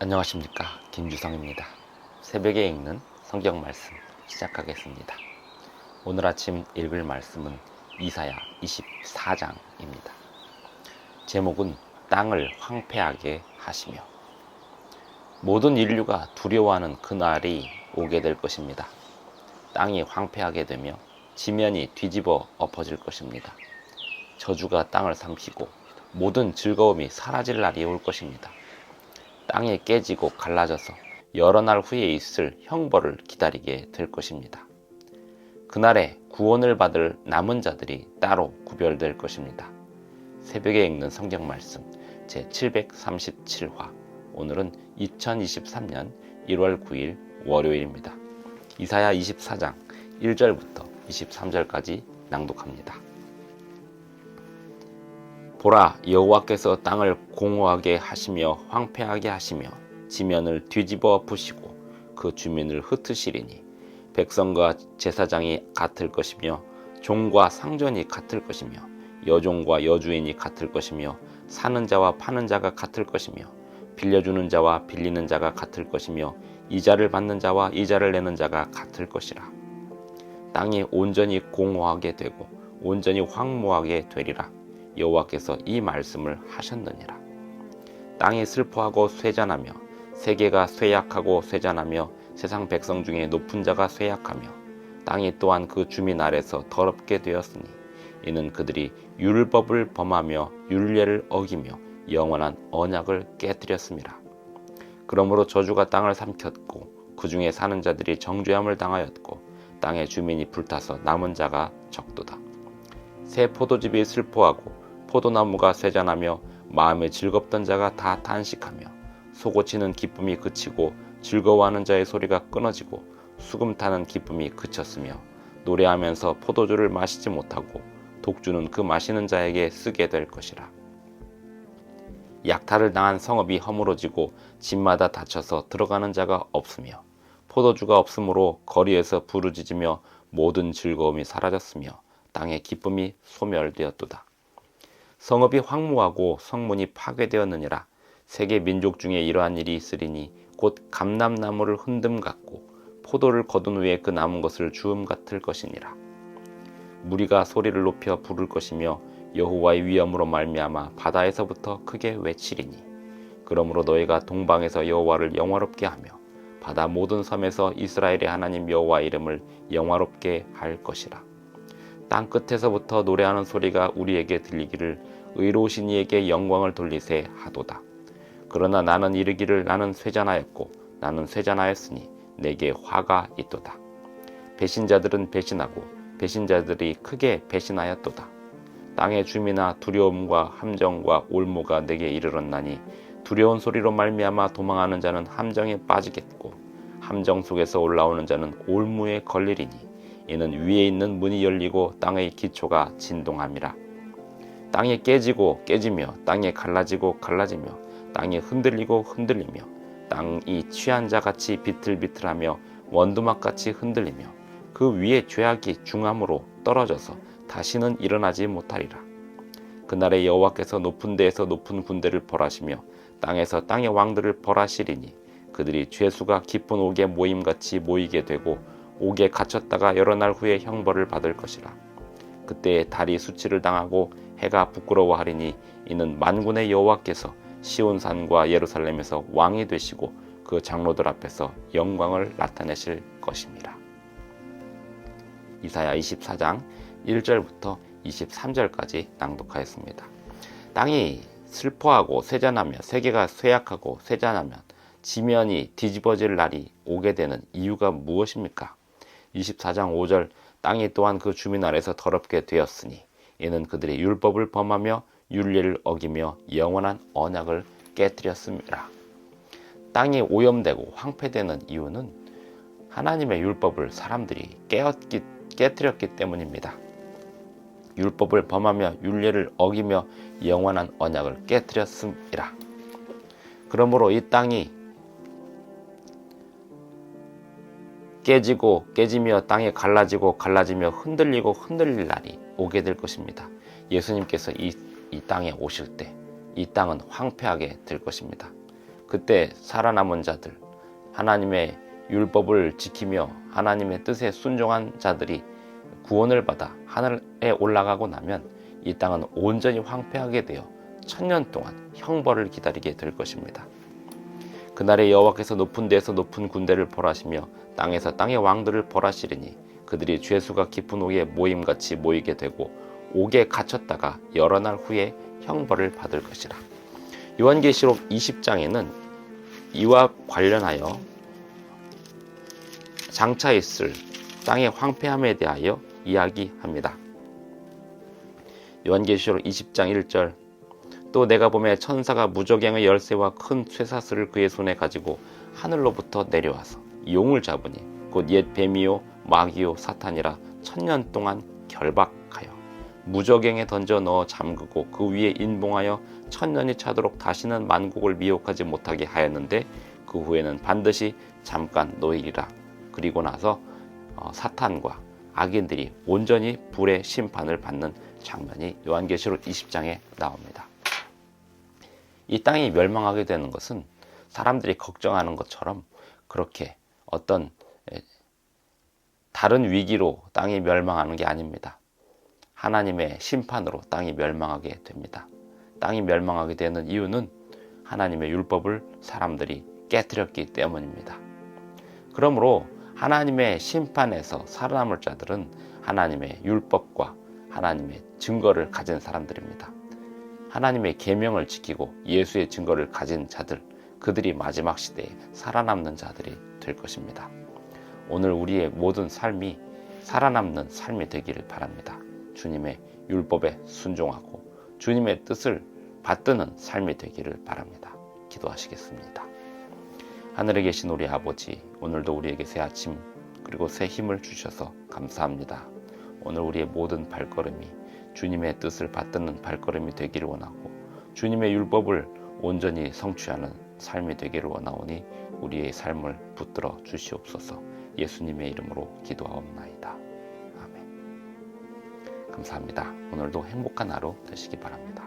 안녕하십니까, 김주성입니다. 새벽에 읽는 성경 말씀 시작하겠습니다. 오늘 아침 읽을 말씀은 이사야 24장입니다. 제목은 땅을 황폐하게 하시며. 모든 인류가 두려워하는 그날이 오게 될 것입니다. 땅이 황폐하게 되며 지면이 뒤집어 엎어질 것입니다. 저주가 땅을 삼키고 모든 즐거움이 사라질 날이 올 것입니다. 땅이 깨지고 갈라져서 여러 날 후에 있을 형벌을 기다리게 될 것입니다. 그날에 구원을 받을 남은 자들이 따로 구별될 것입니다. 새벽에 읽는 성경 말씀 제737화. 오늘은 2023년 1월 9일 월요일입니다. 이사야 24장 1절부터 23절까지 낭독합니다. 보라, 여호와께서 땅을 공허하게 하시며 황폐하게 하시며 지면을 뒤집어 엎으시고 그 주민을 흩으시리니 백성과 제사장이 같을 것이며 종과 상전이 같을 것이며 여종과 여주인이 같을 것이며 사는 자와 파는 자가 같을 것이며 빌려주는 자와 빌리는 자가 같을 것이며 이자를 받는 자와 이자를 내는 자가 같을 것이라. 땅이 온전히 공허하게 되고 온전히 황무하게 되리라. 여호와께서 이 말씀을 하셨느니라. 땅이 슬퍼하고 쇠잔하며 세계가 쇠약하고 쇠잔하며 세상 백성 중에 높은 자가 쇠약하며 땅이 또한 그 주민 아래서 더럽게 되었으니 이는 그들이 율법을 범하며 율례를 어기며 영원한 언약을 깨뜨렸음이라. 그러므로 저주가 땅을 삼켰고 그 중에 사는 자들이 정죄함을 당하였고 땅의 주민이 불타서 남은 자가 적도다. 새 포도즙이 슬퍼하고 포도나무가 쇠잔하며 마음에 즐겁던 자가 다 탄식하며 소고치는 기쁨이 그치고 즐거워하는 자의 소리가 끊어지고 수금 타는 기쁨이 그쳤으며 노래하면서 포도주를 마시지 못하고 독주는 그 마시는 자에게 쓰게 될 것이라. 약탈을 당한 성읍이 허물어지고 집마다 닫혀서 들어가는 자가 없으며 포도주가 없으므로 거리에서 부르짖으며 모든 즐거움이 사라졌으며 땅의 기쁨이 소멸되었도다. 성읍이 황무하고 성문이 파괴되었느니라. 세계 민족 중에 이러한 일이 있으리니 곧 감람나무를 흔듦 같고 포도를 거둔 후에 그 남은 것을 주움 같을 것이니라. 무리가 소리를 높여 부를 것이며 여호와의 위엄으로 말미암아 바다에서부터 크게 외치리니 그러므로 너희가 동방에서 여호와를 영화롭게 하며 바다 모든 섬에서 이스라엘의 하나님 여호와 이름을 영화롭게 할 것이라. 땅 끝에서부터 노래하는 소리가 우리에게 들리기를 의로우신 이에게 영광을 돌리세 하도다. 그러나 나는 이르기를 나는 쇠잔하였고 나는 쇠잔하였으니 내게 화가 있도다. 배신자들은 배신하고 배신자들이 크게 배신하였도다. 땅의 주민아, 두려움과 함정과 올무가 내게 이르렀나니 두려운 소리로 말미암아 도망하는 자는 함정에 빠지겠고 함정 속에서 올라오는 자는 올무에 걸리리니 이는 위에 있는 문이 열리고 땅의 기초가 진동함이라. 땅이 깨지고 깨지며 땅이 갈라지고 갈라지며 땅이 흔들리고 흔들리며 땅이 취한 자같이 비틀비틀하며 원두막같이 흔들리며 그 위에 죄악이 중함으로 떨어져서 다시는 일어나지 못하리라. 그날에 여호와께서 높은 데에서 높은 군대를 벌하시며 땅에서 땅의 왕들을 벌하시리니 그들이 죄수가 깊은 옥에 모임같이 모이게 되고 옥에 갇혔다가 여러 날 후에 형벌을 받을 것이라. 그때 달이 수치를 당하고 해가 부끄러워하리니 이는 만군의 여호와께서 시온산과 예루살렘에서 왕이 되시고 그 장로들 앞에서 영광을 나타내실 것입니다. 이사야 24장 1절부터 23절까지 낭독하였습니다. 땅이 슬퍼하고 쇠잔하며 세계가 쇠약하고 쇠잔하면 지면이 뒤집어질 날이 오게 되는 이유가 무엇입니까? 24장 5절. 땅이 또한 그 주민 아래서 더럽게 되었으니 이는 그들이 율법을 범하며 율례를 어기며 영원한 언약을 깨뜨렸음이라. 땅이 오염되고 황폐되는 이유는 하나님의 율법을 사람들이 깨뜨렸기 때문입니다. 율법을 범하며 율례를 어기며 영원한 언약을 깨뜨렸음이라. 그러므로 이 땅이 깨지고 깨지며 땅이 갈라지고 갈라지며 흔들리고 흔들릴 날이 오게 될 것입니다. 예수님께서 이 땅에 오실 때 이 땅은 황폐하게 될 것입니다. 그때 살아남은 자들, 하나님의 율법을 지키며 하나님의 뜻에 순종한 자들이 구원을 받아 하늘에 올라가고 나면 이 땅은 온전히 황폐하게 되어 천년 동안 형벌을 기다리게 될 것입니다. 그날에 여호와께서 높은 데에서 높은 군대를 벌하시며 땅에서 땅의 왕들을 벌하시리니 그들이 죄수가 깊은 옥에 모임같이 모이게 되고 옥에 갇혔다가 여러 날 후에 형벌을 받을 것이라. 요한계시록 20장에는 이와 관련하여 장차 있을 땅의 황폐함에 대하여 이야기합니다. 요한계시록 20장 1절 또 내가 보매 천사가 무저갱의 열쇠와 큰 쇠사슬을 그의 손에 가지고 하늘로부터 내려와서 용을 잡으니 곧 옛 뱀이요 마귀요 사탄이라 천년 동안 결박하여 무저갱에 던져 넣어 잠그고 그 위에 인봉하여 천년이 차도록 다시는 만국을 미혹하지 못하게 하였는데 그 후에는 반드시 잠깐 노이리라. 그리고 나서 사탄과 악인들이 온전히 불의 심판을 받는 장면이 요한계시록 20장에 나옵니다. 이 땅이 멸망하게 되는 것은 사람들이 걱정하는 것처럼 그렇게 어떤 다른 위기로 땅이 멸망하는 게 아닙니다. 하나님의 심판으로 땅이 멸망하게 됩니다. 땅이 멸망하게 되는 이유는 하나님의 율법을 사람들이 깨뜨렸기 때문입니다. 그러므로 하나님의 심판에서 살아남을 자들은 하나님의 율법과 하나님의 증거를 가진 사람들입니다. 하나님의 계명을 지키고 예수의 증거를 가진 자들, 그들이 마지막 시대에 살아남는 자들이 될 것입니다. 오늘 우리의 모든 삶이 살아남는 삶이 되기를 바랍니다. 주님의 율법에 순종하고 주님의 뜻을 받드는 삶이 되기를 바랍니다. 기도하시겠습니다. 하늘에 계신 우리 아버지, 오늘도 우리에게 새 아침 그리고 새 힘을 주셔서 감사합니다. 오늘 우리의 모든 발걸음이 주님의 뜻을 받드는 발걸음이 되기를 원하고 주님의 율법을 온전히 성취하는 삶이 되기를 원하오니 우리의 삶을 붙들어 주시옵소서. 예수님의 이름으로 기도하옵나이다. 아멘. 감사합니다. 오늘도 행복한 하루 되시기 바랍니다.